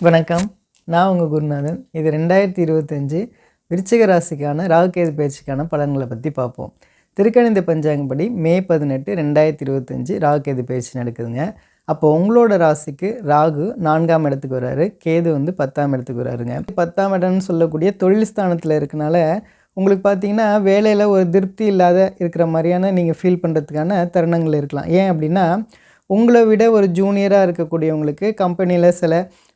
வணக்கம். நான் உங்கள் குருநாதன். இது 2025 விருச்சிக ராசிக்கான ராகுகேது பயிற்சிக்கான பலன்களை பற்றி பார்ப்போம். திருக்கணித பஞ்சாங்கப்படி மே 18, 2025 ராகுகேது பயிற்சி நடக்குதுங்க. அப்போ உங்களோட ராசிக்கு ராகு 4ஆம் இடத்துக்கு வராரு, கேது வந்து 10ஆம் இடத்துக்கு வராருங்க. 10ஆம் இடம்னு சொல்லக்கூடிய தொழில் ஸ்தானத்தில் இருக்கனால உங்களுக்கு பார்த்தீங்கன்னா வேலையில் ஒரு திருப்தி இல்லாத இருக்கிற மாதிரியான நீங்கள் ஃபீல் பண்ணுறதுக்கான தருணங்கள் இருக்கலாம். ஏன் அப்படின்னா உங்களை விட ஒரு ஜூனியராக இருக்கக்கூடியவங்களுக்கு கம்பெனியில் சில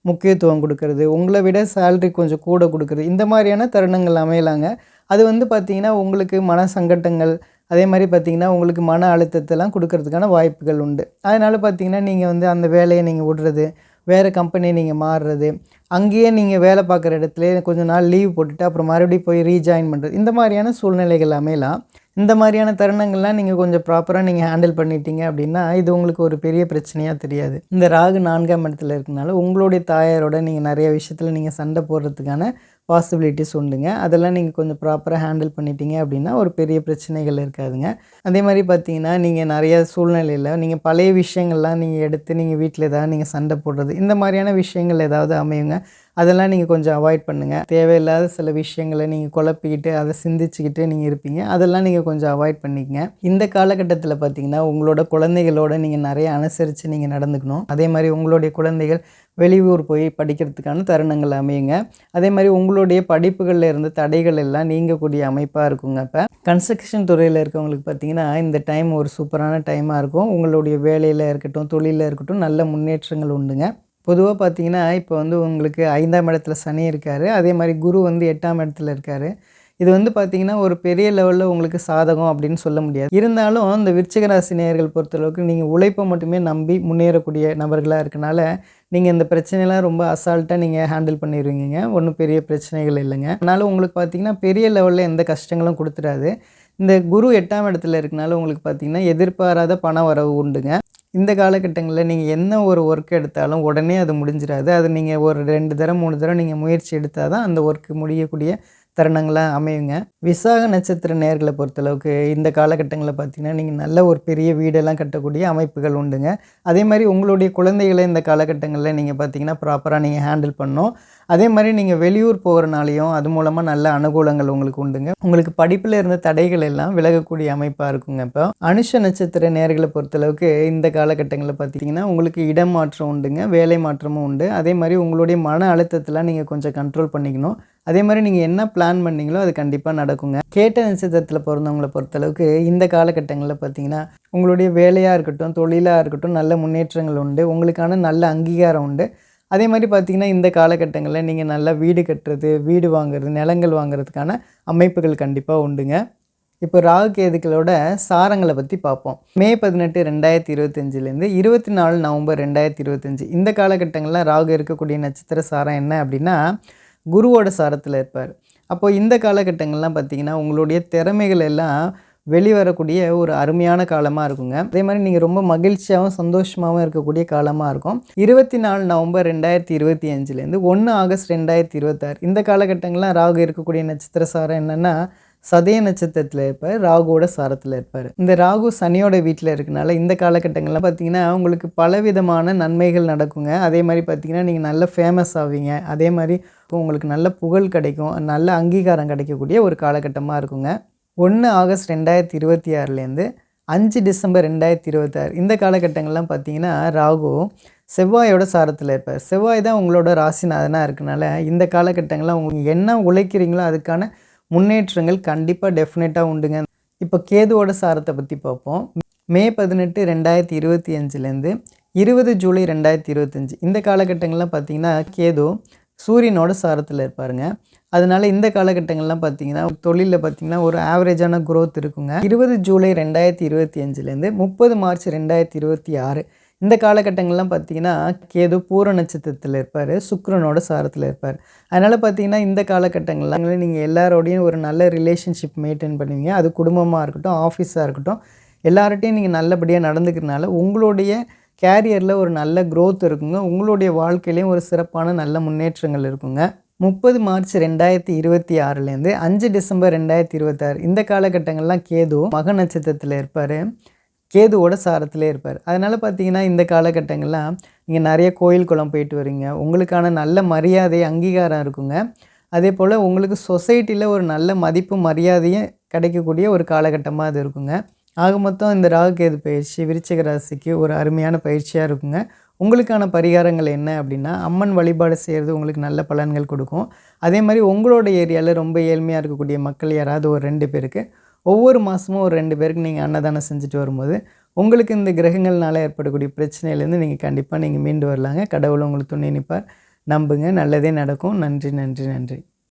முக்கியத்துவம் கொடுக்கறது, உங்களை விட சேலரி கொஞ்சம் கூட கொடுக்குறது, இந்த மாதிரியான தருணங்கள் அமையலாங்க. அது வந்து பார்த்திங்கன்னா உங்களுக்கு மன சங்கட்டங்கள், அதே மாதிரி பார்த்திங்கன்னா உங்களுக்கு மன அழுத்தத்தெல்லாம் கொடுக்கறதுக்கான வாய்ப்புகள் உண்டு. அதனால் பார்த்திங்கன்னா நீங்கள் வந்து அந்த வேலையை நீங்கள் விடுறது, வேறு கம்பெனி நீங்கள் மாறுறது, அங்கேயே நீங்கள் வேலை பார்க்குற இடத்துலையே கொஞ்சம் நாள் லீவ் போட்டுட்டு அப்புறம் மறுபடியும் போய் ரீஜாயின் பண்ணுறது, இந்த மாதிரியான சூழ்நிலைகள் அமையலாம். இந்த மாதிரியான தருணங்கள்லாம் நீங்கள் கொஞ்சம் ப்ராப்பராக நீங்கள் ஹேண்டில் பண்ணிட்டீங்க அப்படின்னா இது உங்களுக்கு ஒரு பெரிய பிரச்சனையாக தெரியாது. இந்த ராகு 4ஆம் இடத்துல இருக்கனால உங்களுடைய தாயாரோட நீங்கள் நிறைய விஷயத்தில் நீங்கள் சண்டை போடுறதுக்கான பாசிபிலிட்டிஸ் உண்டுங்க. அதெல்லாம் நீங்கள் கொஞ்சம் ப்ராப்பராக ஹேண்டில் பண்ணிட்டீங்க அப்படின்னா ஒரு பெரிய பிரச்சனைகள் இருக்காதுங்க. அதே மாதிரி பார்த்தீங்கன்னா நீங்கள் நிறைய சூழ்நிலையில் நீங்கள் பழைய விஷயங்கள்லாம் நீங்கள் எடுத்து நீங்கள் வீட்டில் ஏதாவது நீங்கள் சண்டை போடுறது, இந்த மாதிரியான விஷயங்கள் ஏதாவது அமையுங்க. அதெல்லாம் நீங்கள் கொஞ்சம் அவாய்ட் பண்ணுங்கள். தேவையில்லாத சில விஷயங்களை நீங்கள் குழப்பிக்கிட்டு அதை சிந்திச்சுக்கிட்டு நீங்கள் இருப்பீங்க. அதெல்லாம் நீங்கள் கொஞ்சம் அவாய்ட் பண்ணிக்கங்க. இந்த காலகட்டத்தில் பார்த்திங்கன்னா உங்களோட குழந்தைகளோட நீங்கள் நிறைய அனுசரித்து நீங்கள் நடந்துக்கணும். அதே மாதிரி உங்களுடைய குழந்தைகள் வெளியூர் போய் படிக்கிறதுக்கான தருணங்கள் அமையுங்க. அதே மாதிரி உங்களுடைய படிப்புகளில் இருந்த தடைகள் எல்லாம் நீங்கக்கூடிய அமைப்பாக இருக்குங்க. இப்போ கன்ஸ்ட்ரக்ஷன் துறையில் இருக்கவங்களுக்கு பார்த்திங்கன்னா இந்த டைம் ஒரு சூப்பரான டைமாக இருக்கும். உங்களுடைய வேலையில் இருக்கட்டும், தொழிலில் இருக்கட்டும், நல்ல முன்னேற்றங்கள் உண்டுங்க. பொதுவாக பார்த்தீங்கன்னா இப்போ வந்து உங்களுக்கு 5ஆம் இடத்துல சனி இருக்கார், அதே மாதிரி குரு வந்து 8ஆம் இடத்துல இருக்கார். இது வந்து பார்த்திங்கன்னா ஒரு பெரிய லெவலில் உங்களுக்கு சாதகம் அப்படின்னு சொல்ல முடியாது. இருந்தாலும் இந்த விருச்சிக ராசி நேயர்கள் பொறுத்தளவுக்கு நீங்கள் உழைப்பை மட்டுமே நம்பி முன்னேறக்கூடிய நபர்களாக இருக்கனால நீங்கள் இந்த பிரச்சனைலாம் ரொம்ப அசால்ட்டாக நீங்கள் ஹேண்டில் பண்ணிடுவீங்க. ஒன்றும் பெரிய பிரச்சனைகள் இல்லைங்க. அதனால் உங்களுக்கு பார்த்திங்கன்னா பெரிய லெவலில் எந்த கஷ்டங்களும் கொடுத்துடாது. இந்த குரு 8ஆம் இடத்துல இருக்கனால உங்களுக்கு பார்த்திங்கன்னா எதிர்பாராத பண வரவு உண்டுங்க. இந்த காலகட்டங்களில் நீங்கள் என்ன ஒரு ஒர்க் எடுத்தாலும் உடனே அது முடிஞ்சிடாது. அது நீங்கள் ஒரு 2 தடவை 3 தடவை நீங்கள் முயற்சி எடுத்தால் தான் அந்த ஒர்க்கு முடியக்கூடிய தருணங்களாக அமையுங்க. விசாக நட்சத்திர நேயர்களை பொறுத்தளவுக்கு இந்த காலகட்டங்களில் பார்த்திங்கன்னா நீங்கள் நல்ல ஒரு பெரிய வீடெல்லாம் கட்டக்கூடிய அமைப்புகள் உண்டுங்க. அதே மாதிரி உங்களுடைய குழந்தைகளை இந்த காலகட்டங்களில் நீங்கள் பார்த்திங்கன்னா ப்ராப்பராக நீங்கள் ஹேண்டில் பண்ணணும். அதே மாதிரி நீங்கள் வெளியூர் போகிறனாலையும் அது மூலமாக நல்ல அனுகூலங்கள் உங்களுக்கு உண்டுங்க. உங்களுக்கு படிப்பில் இருந்த தடைகள் எல்லாம் விலகக்கூடிய அமைப்பாக இருக்குங்க. இப்போ அனுஷ நட்சத்திர நேயர்களை பொறுத்தளவுக்கு இந்த காலகட்டங்களில் பார்த்திங்கன்னா உங்களுக்கு இடம் மாற்றம் உண்டுங்க, வேலை மாற்றமும் உண்டு. அதே மாதிரி உங்களுடைய மன அழுத்தத்தெல்லாம் நீங்கள் கொஞ்சம் கண்ட்ரோல் பண்ணிக்கணும். அதே மாதிரி நீங்கள் என்ன பிளான் பண்ணீங்களோ அது கண்டிப்பாக நடக்குங்க. கேட்ட நட்சத்திரத்தில் பிறந்தவங்களை பொறுத்தளவுக்கு இந்த காலகட்டங்களில் பார்த்திங்கன்னா உங்களுடைய வேலையாக இருக்கட்டும், தொழிலாக இருக்கட்டும், நல்ல முன்னேற்றங்கள் உண்டு. உங்களுக்கான நல்ல அங்கீகாரம் உண்டு. அதே மாதிரி பார்த்திங்கன்னா இந்த காலகட்டங்களில் நீங்கள் நல்லா வீடு கட்டுறது, வீடு வாங்குறது, நிலங்கள் வாங்குறதுக்கான அமைப்புகள் கண்டிப்பாக உண்டுங்க. இப்போ ராகு கேதுக்களோட சாரங்களை பற்றி பார்ப்போம். மே 18, 2025 24 நவம்பர் 2025 இந்த காலகட்டங்களில் ராகு இருக்கக்கூடிய நட்சத்திர சாரம் என்ன அப்படின்னா குருவோட சாரத்தில் இருப்பார். அப்போது இந்த காலகட்டங்கள்லாம் பார்த்திங்கன்னா உங்களுடைய திறமைகள் எல்லாம் வெளிவரக்கூடிய ஒரு அருமையான காலமாக இருக்குங்க. அதே மாதிரி நீங்கள் ரொம்ப மகிழ்ச்சியாகவும் சந்தோஷமாகவும் இருக்கக்கூடிய காலமாக இருக்கும். 24 நவம்பர் 2025 1 ஆகஸ்ட் 2026 இந்த காலகட்டங்கள்லாம் ராகு இருக்கக்கூடிய நட்சத்திர சாரம் என்னென்னா சதய நட்சத்திரத்தில் இருப்பார், ராகுவோட சாரத்தில் இருப்பார். இந்த ராகு சனியோட வீட்டில் இருக்கனால இந்த காலகட்டங்கள்லாம் பார்த்திங்கன்னா உங்களுக்கு பலவிதமான நன்மைகள் நடக்குங்க. அதே மாதிரி பார்த்திங்கன்னா நீங்கள் நல்ல ஃபேமஸ் ஆவீங்க. அதே மாதிரி உங்களுக்கு நல்ல புகழ் கிடைக்கும், நல்ல அங்கீகாரம் கிடைக்கக்கூடிய ஒரு காலகட்டமாக இருக்குங்க. 1 ஆகஸ்ட் 2026 5 டிசம்பர் 2026 இந்த காலகட்டங்கள்லாம் பார்த்திங்கன்னா ராகு செவ்வாயோட சாரத்தில் இருப்பார். செவ்வாய் தான் உங்களோட ராசிநாதனாக இருக்கனால இந்த காலகட்டங்கள்லாம் உங்களுக்கு என்ன உழைக்கிறீங்களோ அதுக்கான முன்னேற்றங்கள் கண்டிப்பாக டெஃபினட்டாக உண்டுங்க. இப்போ கேதுவோட சாரத்தை பற்றி பார்ப்போம். மே 18, 2025 20 ஜூலை 2025 இந்த காலகட்டங்கள்லாம் பார்த்திங்கன்னா கேது சூரியனோட சாரத்தில் இருப்பாருங்க. அதனால் இந்த காலகட்டங்கள்லாம் பார்த்திங்கன்னா தொழிலில் பார்த்திங்கன்னா ஒரு ஆவரேஜான க்ரோத் இருக்குங்க. 20 ஜூலை 2025 30 மார்ச் 2026 இந்த காலகட்டங்கள்லாம் பார்த்திங்கன்னா கேது பூர நட்சத்திரத்தில் இருப்பார், சுக்கிரனோட சாரத்தில் இருப்பார். அதனால் பார்த்திங்கன்னா இந்த காலகட்டங்கள்லாம் நீங்கள் எல்லாரோடையும் ஒரு நல்ல ரிலேஷன்ஷிப் மெயின்டைன் பண்ணுவீங்க. அது குடும்பமாக இருக்கட்டும், ஆஃபீஸாக இருக்கட்டும், எல்லார்ட்டையும் நீங்கள் நல்லபடியாக நடந்துக்கிறனால உங்களுடைய கேரியரில் ஒரு நல்ல க்ரோத் இருக்குங்க. உங்களுடைய வாழ்க்கையிலையும் ஒரு சிறப்பான நல்ல முன்னேற்றங்கள் இருக்குங்க. 30 மார்ச் 2026 5 டிசம்பர் 2026 இந்த காலகட்டங்கள்லாம் கேது மக நட்சத்திரத்தில் இருப்பார். கேதுவோட சாரத்திலே இருப்பார். அதனால் பார்த்தீங்கன்னா, இந்த காலகட்டங்கள்லாம் நீங்கள் நிறைய கோயில் குளம் போயிட்டு வரீங்க. உங்களுக்கான நல்ல மரியாதை, அங்கீகாரம் இருக்குங்க. அதேபோல் உங்களுக்கு சொசைட்டியில் ஒரு நல்ல மதிப்பும் மரியாதையும் கிடைக்கக்கூடிய ஒரு காலகட்டமா அது இருக்குங்க. ஆக மொத்தம் இந்த ராகு கேது பயிற்சி விருச்சிக ராசிக்கு ஒரு அருமையான பயிற்சியாக இருக்குங்க. உங்களுக்கான பரிகாரங்கள் என்ன அப்படின்னா, அம்மன் வழிபாடு செய்கிறது உங்களுக்கு நல்ல பலன்கள் கொடுக்கும். அதே மாதிரி உங்களோட ஏரியாவில் ரொம்ப ஏழ்மையாக இருக்கக்கூடிய மக்கள் யாராவது ஒரு 2 பேருக்கு ஒவ்வொரு மாதமும் ஒரு 2 பேருக்கு நீங்கள் அன்னதானம் செஞ்சுட்டு வரும்போது, உங்களுக்கு இந்த கிரகங்கள்னால ஏற்படக்கூடிய பிரச்சனையிலேருந்து நீங்கள் கண்டிப்பாக மீண்டு வரலாங்க. கடவுள் உங்களுக்கு துணை நிற்பார். நம்புங்க, நல்லதே நடக்கும். நன்றி, நன்றி, நன்றி.